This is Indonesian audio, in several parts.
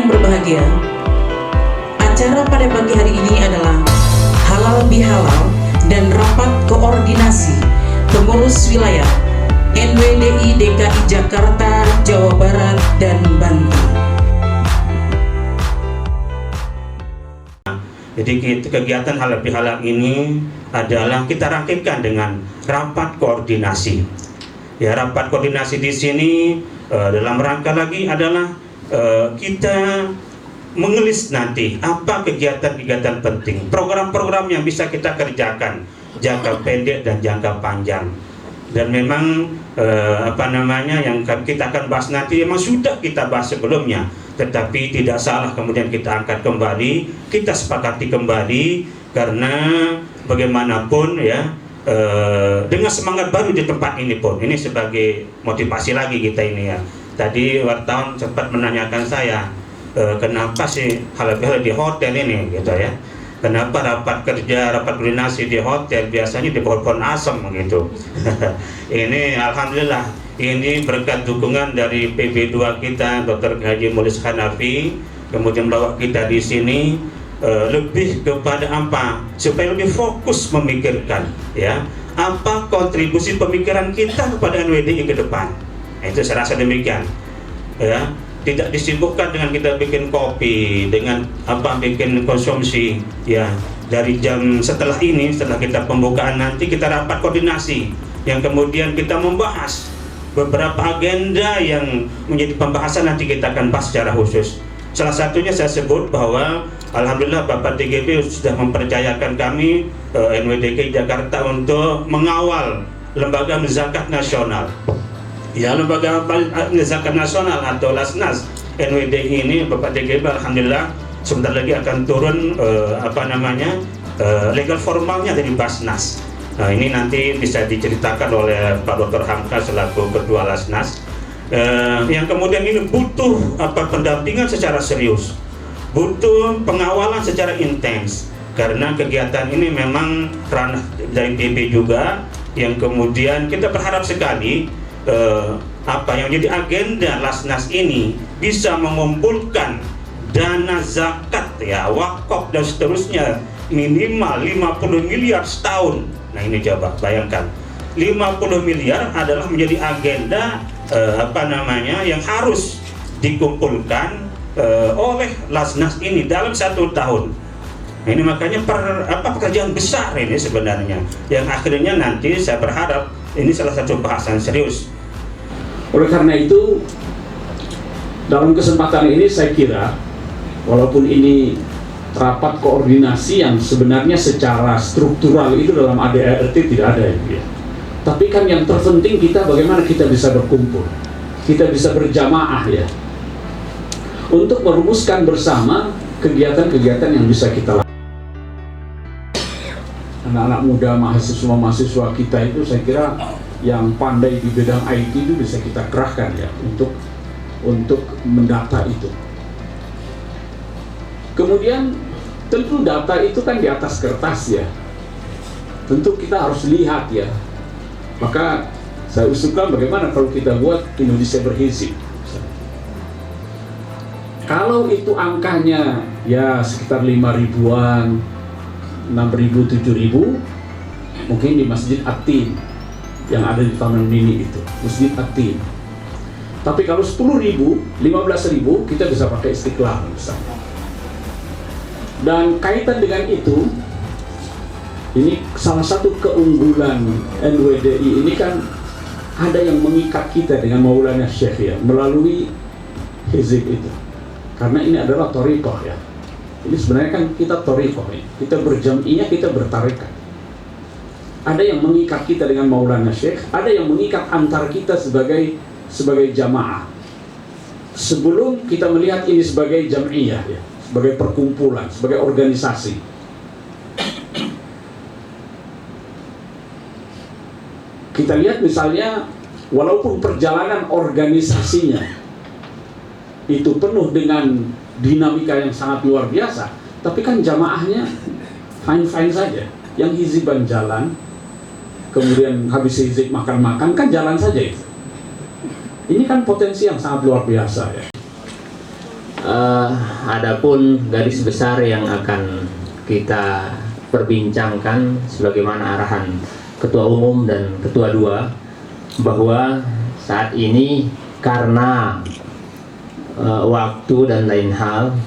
yang berbahagia, acara pada pagi hari ini adalah halal bihalal dan rapat koordinasi pengurus wilayah NWDI DKI Jakarta, Jawa Barat, dan Banten. Jadi kegiatan halal bihalal ini adalah kita rangkaikan dengan rapat koordinasi. Ya, rapat koordinasi di sini dalam rangka lagi adalah kita mengelis nanti apa kegiatan-kegiatan penting, program-program yang bisa kita kerjakan jangka pendek dan jangka panjang. Dan memang yang kita akan bahas nanti memang sudah kita bahas sebelumnya, tetapi tidak salah kemudian kita angkat kembali, kita sepakati kembali, karena bagaimanapun ya dengan semangat baru di tempat ini pun, ini sebagai motivasi lagi kita ini ya. Tadi wartawan sempat menanyakan saya, kenapa sih halal bihalal di hotel ini gitu ya, kenapa rapat kerja, rapat koordinasi di hotel, biasanya di pohon asam gitu. Ini alhamdulillah, ini berkat dukungan dari PB2 kita, Dr. Haji Mulis Hanafi, kemudian bawa kita di sini lebih kepada apa? Supaya lebih fokus memikirkan ya, apa kontribusi pemikiran kita kepada NWDI ke depan. Itu saya rasa demikian. Ya, tidak disibukkan dengan kita bikin kopi, dengan bikin konsumsi ya. Dari jam setelah ini, setelah kita pembukaan nanti kita rapat koordinasi yang kemudian kita membahas beberapa agenda yang menjadi pembahasan, nanti kita akan bahas secara khusus. Salah satunya saya sebut bahwa alhamdulillah Bapak TGP sudah mempercayakan kami NWDI Jakarta untuk mengawal lembaga zakat nasional. Ya, lembaga zakat nasional atau Lasnas NWDI ini Bapak TGP alhamdulillah sebentar lagi akan turun legal formalnya dari Basnas. Nah, ini nanti bisa diceritakan oleh Pak Dr. Hamka selaku Ketua Lasnas. Yang kemudian ini butuh pendampingan secara serius, butuh pengawalan secara intens, karena kegiatan ini memang ranah dari DP juga, yang kemudian kita berharap sekali yang menjadi agenda Lasnas ini bisa mengumpulkan dana zakat ya, wakaf dan seterusnya minimal 50 miliar setahun. Nah ini coba bayangkan, 50 miliar adalah menjadi agenda yang harus dikumpulkan oleh Lasnas ini dalam 1 tahun. Nah, ini makanya pekerjaan besar ini sebenarnya, yang akhirnya nanti saya berharap ini salah satu bahasan serius. Oleh karena itu, dalam kesempatan ini saya kira, walaupun ini rapat koordinasi yang sebenarnya secara struktural itu dalam ADART tidak ada ya, tapi kan yang terpenting kita bagaimana kita bisa berkumpul, kita bisa berjamaah ya, untuk merumuskan bersama kegiatan-kegiatan yang bisa kita lakukan. Anak-anak muda, mahasiswa-mahasiswa kita itu saya kira yang pandai di bidang IT itu bisa kita kerahkan ya untuk mendata itu. Kemudian tentu data itu kan di atas kertas ya, tentu kita harus lihat ya. Maka saya usulkan bagaimana kalau kita buat Indonesia Berhizib. Kalau itu angkanya ya sekitar 5 ribuan, 6.000, 7.000, mungkin di Masjid Atin yang ada di Taman Mini itu, Masjid Atin. Tapi kalau 10.000, 15.000 kita bisa pakai Istiqlal misalnya. Dan kaitan dengan itu, ini salah satu keunggulan NWDI ini kan ada yang mengikat kita dengan Maulana Syekh ya, melalui hizib itu. Karena ini adalah thariqah ya. Ini sebenarnya kan kita thariqah ya. Kita berjam'iyah, kita bertarekat. Ada yang mengikat kita dengan Maulana Syekh, ada yang mengikat antar kita sebagai jamaah. Sebelum kita melihat ini sebagai jam'iyah ya, sebagai perkumpulan, sebagai organisasi. Kita lihat misalnya, walaupun perjalanan organisasinya itu penuh dengan dinamika yang sangat luar biasa, tapi kan jamaahnya fine-fine saja. Yang hiziban jalan, kemudian habis hizib makan-makan, kan jalan saja itu. Ini kan potensi yang sangat luar biasa ya. Adapun garis besar yang akan kita perbincangkan sebagaimana arahan Ketua Umum dan Ketua Dua, bahwa saat ini karena waktu dan lain hal,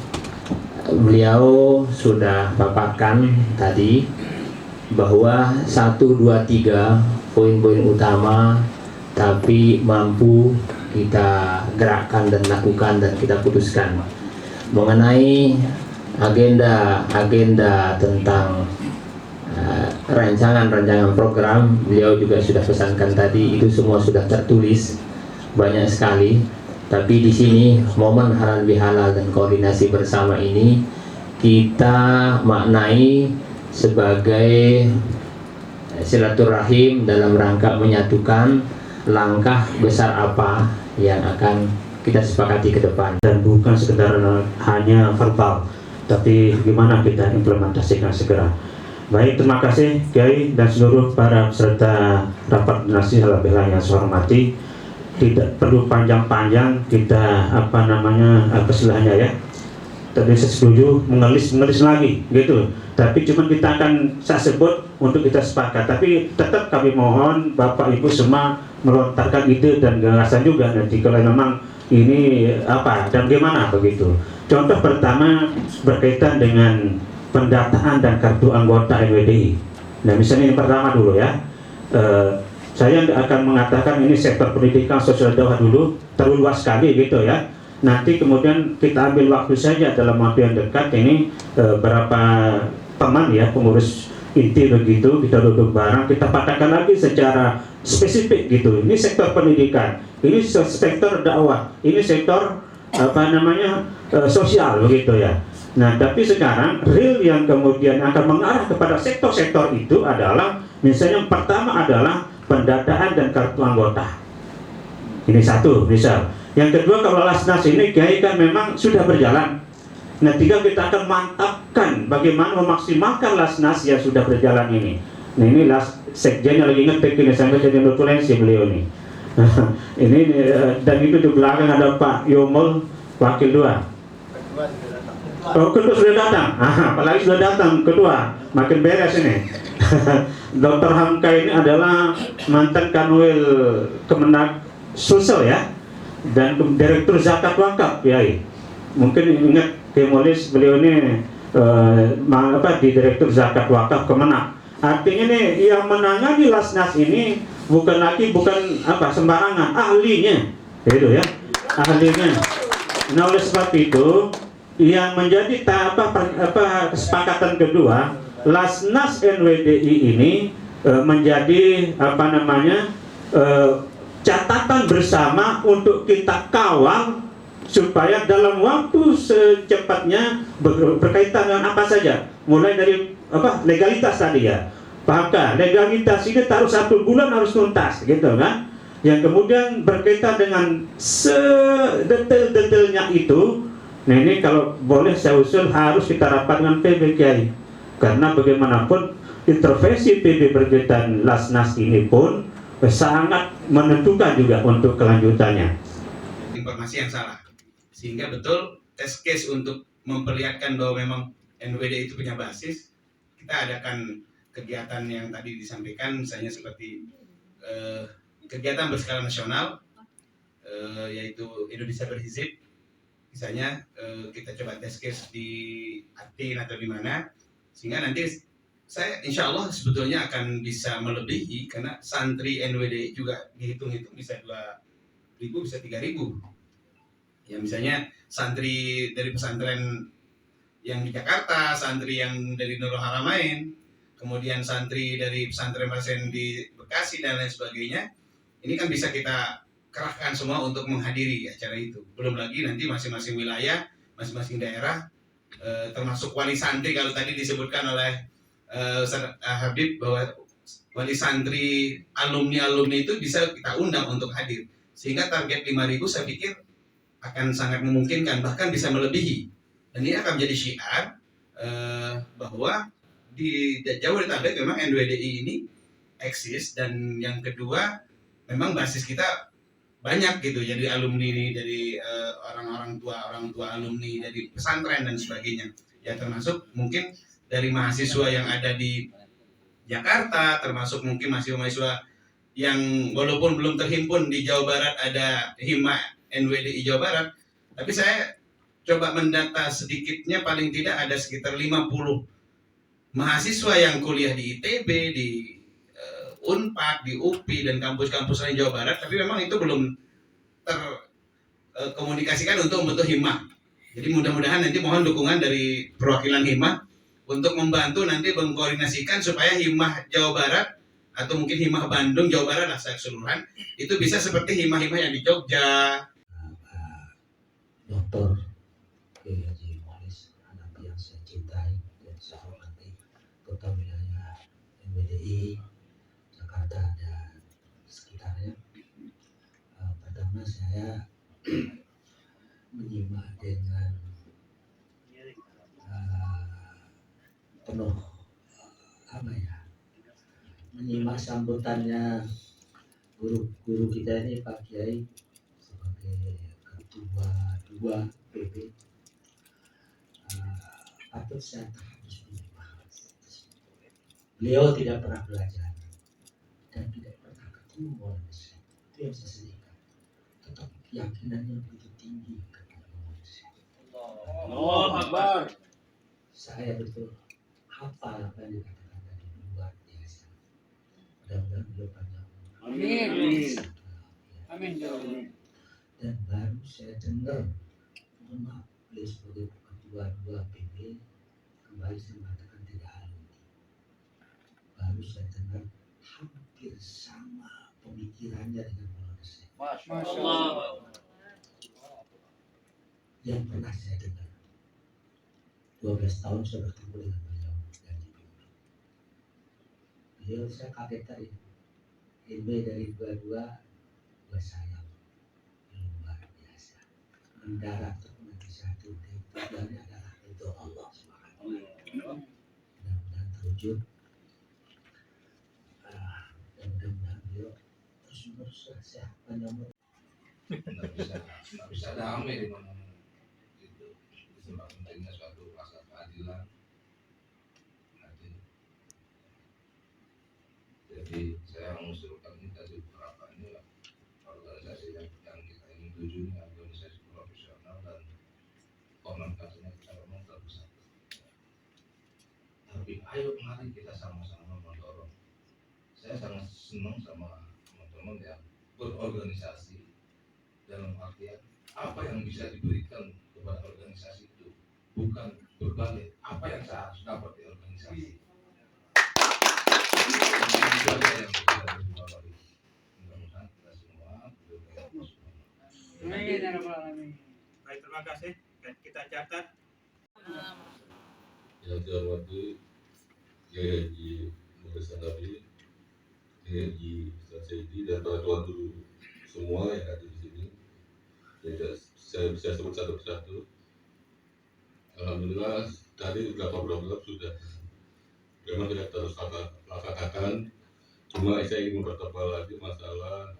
beliau sudah paparkan tadi bahwa 1, 2, 3 poin-poin utama tapi mampu kita gerakkan dan lakukan dan kita putuskan. Mengenai agenda tentang rancangan program, beliau juga sudah pesankan tadi, itu semua sudah tertulis banyak sekali. Tapi di sini momen halal bihalal dan koordinasi bersama ini kita maknai sebagai silaturahim dalam rangka menyatukan langkah besar apa yang akan kita sepakati ke depan, dan bukan sekedar hanya verbal, tapi gimana kita implementasikan segera. Baik, terima kasih Kiai dan seluruh para peserta rapat koordinasi halal bihalal yang saya hormati. Tidak perlu panjang-panjang kita istilahnya ya. Tadi saya setuju mengelis lagi gitu. Tapi cuma kita akan saya sebut untuk kita sepakat. Tapi tetap kami mohon Bapak Ibu semua melontarkan ide dan gagasan juga nanti kalau memang ini apa dan gimana begitu. Contoh pertama berkaitan dengan pendataan dan kartu anggota NWDI. Nah misalnya yang pertama dulu ya. Saya akan mengatakan ini sektor pendidikan sosial dakwah dulu, terlalu luas sekali gitu ya. Nanti kemudian kita ambil waktu saja dalam waktu yang dekat ini berapa teman ya pengurus inti begitu, kita duduk bareng, kita patakan lagi secara spesifik gitu. Ini sektor pendidikan, ini sektor dakwah, ini sektor sosial begitu ya. Nah tapi sekarang real yang kemudian akan mengarah kepada sektor-sektor itu adalah misalnya yang pertama adalah pendataan dan kartu anggota. Ini satu misal. Yang kedua, kalau Lasnas ini Kiai kan memang sudah berjalan. Nah tinggal kita akan mantapkan bagaimana memaksimalkan Lasnas yang sudah berjalan ini. Nah ini sekjennya lagi ngetik ini sampai jadi notulensi beliau ini. Ini dan itu di belakang ada Pak Yomol Wakil 2. Oh, kedua sudah datang. Apalagi sudah datang kedua, makin beres ini. Dr. Hamka ini adalah mantan Kanwil Kemenak Sulsel ya, dan Direktur Zakat Wakaf ya. Mungkin ingat Timolis beliau ini di Direktur Zakat Wakaf Kemenak. Artinya nih yang menangani Lasnas ini bukan sembarangan, ahlinya, itu ya, ahlinya. Nah oleh sebab itu yang menjadi kesepakatan kedua, Lasnas NWDI ini menjadi catatan bersama untuk kita kawal supaya dalam waktu secepatnya berkaitan dengan apa saja, mulai dari legalitas tadi ya, maka legalitas ini taruh 1 bulan harus tuntas gitu kan, yang kemudian berkaitan dengan sedetail-detailnya itu. Nah ini kalau boleh saya usul harus kita rapat dengan PB Kiai, karena bagaimanapun intervensi PB berkaitan Lasnas ini pun sangat menentukan juga untuk kelanjutannya. Informasi yang salah, sehingga betul test case untuk memperlihatkan bahwa memang NWD itu punya basis. Kita adakan kegiatan yang tadi disampaikan, misalnya seperti kegiatan berskala nasional, yaitu Indonesia Berhizib. Misalnya kita coba test case di Atin atau di mana, sehingga nanti saya insya Allah sebetulnya akan bisa melebihi, karena santri NWDI juga dihitung-hitung bisa 2.000, bisa 3.000. Ya misalnya santri dari pesantren yang di Jakarta, santri yang dari Nurul Haramain, kemudian santri dari pesantren-pesantren di Bekasi dan lain sebagainya. Ini kan bisa kita kerahkan semua untuk menghadiri acara itu. Belum lagi nanti masing-masing wilayah, masing-masing daerah, termasuk wali santri kalau tadi disebutkan oleh Ustaz Habib bahwa wali santri alumni itu bisa kita undang untuk hadir, sehingga target 5.000 saya pikir akan sangat memungkinkan, bahkan bisa melebihi. Dan ini akan menjadi syiar bahwa di Jabodetabek memang NWDI ini eksis, dan yang kedua memang basis kita banyak gitu, jadi alumni dari orang tua alumni dari pesantren dan sebagainya ya, termasuk mungkin dari mahasiswa yang ada di Jakarta, termasuk mungkin mahasiswa yang walaupun belum terhimpun di Jawa Barat, ada Hima NWDI Jawa Barat, tapi saya coba mendata sedikitnya paling tidak ada sekitar 50 mahasiswa yang kuliah di ITB, di Unpad, di UPI dan kampus-kampus lain Jawa Barat, tapi memang itu belum terkomunikasikan untuk membentuk Hima. Jadi mudah-mudahan nanti mohon dukungan dari perwakilan Hima untuk membantu nanti mengkoordinasikan supaya Hima Jawa Barat atau mungkin Hima Bandung Jawa Barat lah secara keseluruhan itu bisa seperti Hima-Hima yang di Jogja. Dr. Kiai Haji Muhalis, anak yang saya cintai dan saya hormati, Kota Wilayah NWDI Jakarta dan sekitarnya. Pertama saya menyimak dengan penuh menyimak sambutannya guru kita ini Pak Kiai sebagai ketua 2 PP. Patut saya harus menyimak. Beliau tidak pernah belajar dan tidak pernah ketemu manusia. Itu yang saya sedihkan. Tetap keyakinannya begitu tinggi kepada manusia. Allah Akbar. Saya betul hafal apa yang dikatakan tadi, luar biasa. Mudah-mudahan beliau panjang umur. Amin. Amin. Dan baru saya dengar, mohon maaf, beliau sebagai ketua 2 PP kembali saya mengatakan tidak alumni. Baru saya dengar hampir sama pemikirannya dengan Maulana Syekh Masya Allah. yang pernah saya dengar. 12 tahun saya bertemu dengan beliau dan di bimbing. Beliau saya kaget tadi. Ilmu dari dua-dua bersayap luar biasa. Mendarat menjadi satu dan tujuannya adalah ridho Allah Subhanahu wa taala. Mudah-mudahan terwujud. Dan mudah-mudahan beliau terus-menerus sehat panjang umur. Nggak bisa damai di mana-mana. Itu sebab pentingnya suatu rasa keadilan. Jadi saya mengusulkan ini tadi beberapa ini organisasi yang kita ingin tuju ini organisasi profesional dan konon katanya kita memang terbesar. Tapi ayo mari kita sama-sama mendorong. Saya sangat senang sama teman-teman yang berorganisasi dalam artian apa yang bisa diberikan kepada organisasi itu, bukan berbalik apa yang saya harus dapat di organisasi. Itu aja yang kita berjuang lagi. Mudah-mudahan kita semua Baik, terima kasih. Kita catat. Yang saya hormati Kiai Haji Muhalis Hanafi, Kiai Haji Saidi dan para tuan guru semua yang ada di sini. Jadi saya bisa sebut satu persatu. Alhamdulillah tadi beberapa program sudah memang tidak terus katakan. Cuma saya ingin mempertebal lagi masalah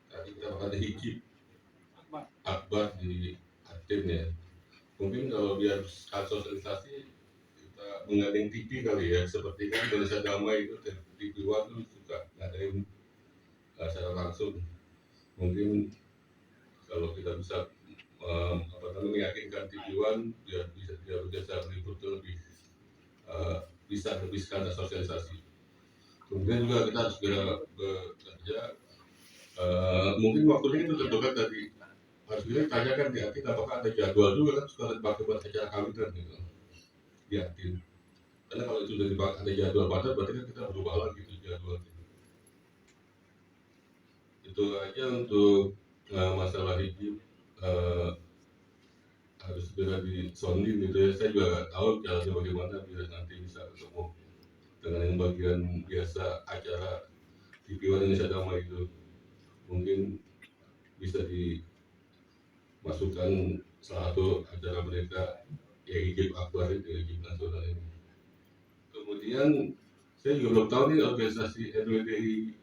tadi kita makan hijab akbar di Aten ya. Mungkin kalau biar sosialisasi kita menggandeng TV kali ya, seperti kan Indonesia Damai itu di luar tuh suka ngadain secara langsung. Mungkin kalau kita bisa meyakinkan TV One biar bisa meliput lebih bisa lebih skala sosialisasi. Kemudian juga kita harus segera bekerja. Mungkin waktunya itu terdekat tadi harus kita tanyakan di Atin apakah ada jadwal juga kan sekarang bagaimana secara kawinan gitu di Atin. Karena kalau itu sudah ada jadwal padat berarti kan kita berubah lagi itu jadwalnya. Itu aja untuk masalah hijab harus segera disonding gitu ya. Saya juga nggak tahu caranya bagaimana biar nanti bisa ketemu dengan yang bagian biasa acara TV One Indonesia Damai itu. Mungkin bisa dimasukkan salah satu acara mereka ya hijab akbar itu, hijab nasional ini. Kemudian saya juga belum tahu nih organisasi NWDI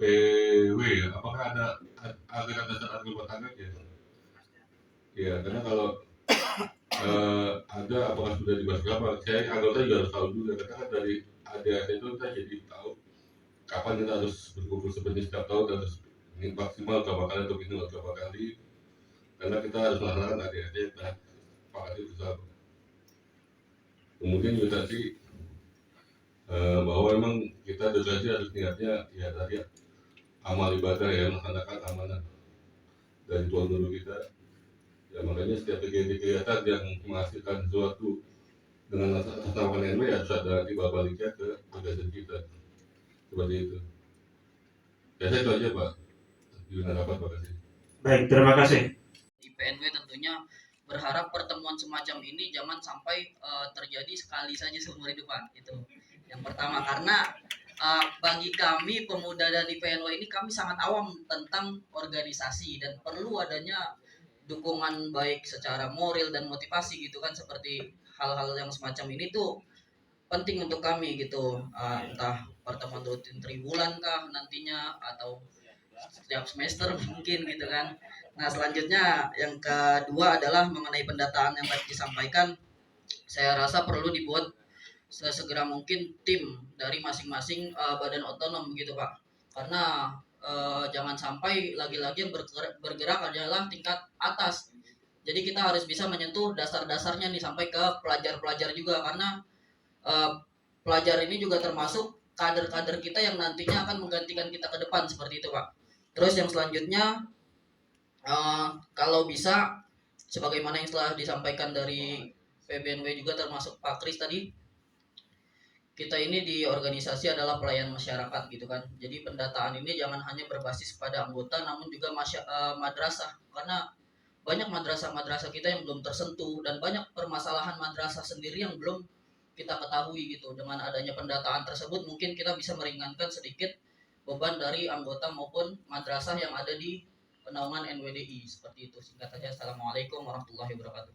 PW ya, apakah ada agregat dasar rumah tangga ya? Ya, karena kalau ada apakah sudah dibahas berapa? Saya anggota juga harus tahu juga, karena kan dari ADAC itu kita jadi tahu kapan kita harus berkumpul seperti setiap tahun, harus maksimal berapa kali atau minimal berapa kali, karena kita harus melaksanakan ADAC kita sepakati bersama. Kemudian juga tadi bahwa memang kita dedikasi harus niatnya ya tadi amal ibadah ya, melaksanakan amanah dari Tuhan Guru kita. Ya makanya setiap kegiatan yang menghasilkan sesuatu dengan atas nama NW ya harus ada timbal baliknya ke kegiatan kita. Seperti itu. Ya saya itu aja Pak. Gimana dapat Pak kasih. Baik, terima kasih. IPNW tentunya berharap pertemuan semacam ini jangan sampai terjadi sekali saja seumur hidup Pak. Itu yang pertama, karena bagi kami pemuda dan IPNW ini kami sangat awam tentang organisasi dan perlu adanya dukungan baik secara moral dan motivasi gitu kan, seperti hal-hal yang semacam ini tuh penting untuk kami gitu, entah pertemuan rutin triwulan kah nantinya atau setiap semester mungkin gitu kan. Nah selanjutnya yang kedua adalah mengenai pendataan yang tadi disampaikan, saya rasa perlu dibuat sesegera mungkin tim dari masing-masing badan otonom begitu Pak, karena jangan sampai lagi-lagi yang bergerak adalah tingkat atas, jadi kita harus bisa menyentuh dasar-dasarnya nih sampai ke pelajar-pelajar juga, karena pelajar ini juga termasuk kader-kader kita yang nantinya akan menggantikan kita ke depan seperti itu Pak. Terus yang selanjutnya kalau bisa sebagaimana yang telah disampaikan dari PBNW juga termasuk Pak Kris tadi, kita ini di organisasi adalah pelayan masyarakat gitu kan. Jadi pendataan ini jangan hanya berbasis pada anggota namun juga madrasah, karena banyak madrasah-madrasah kita yang belum tersentuh dan banyak permasalahan madrasah sendiri yang belum kita ketahui gitu. Dengan adanya pendataan tersebut mungkin kita bisa meringankan sedikit beban dari anggota maupun madrasah yang ada di naungan NWDI seperti itu. Singkat saja, assalamualaikum warahmatullahi wabarakatuh.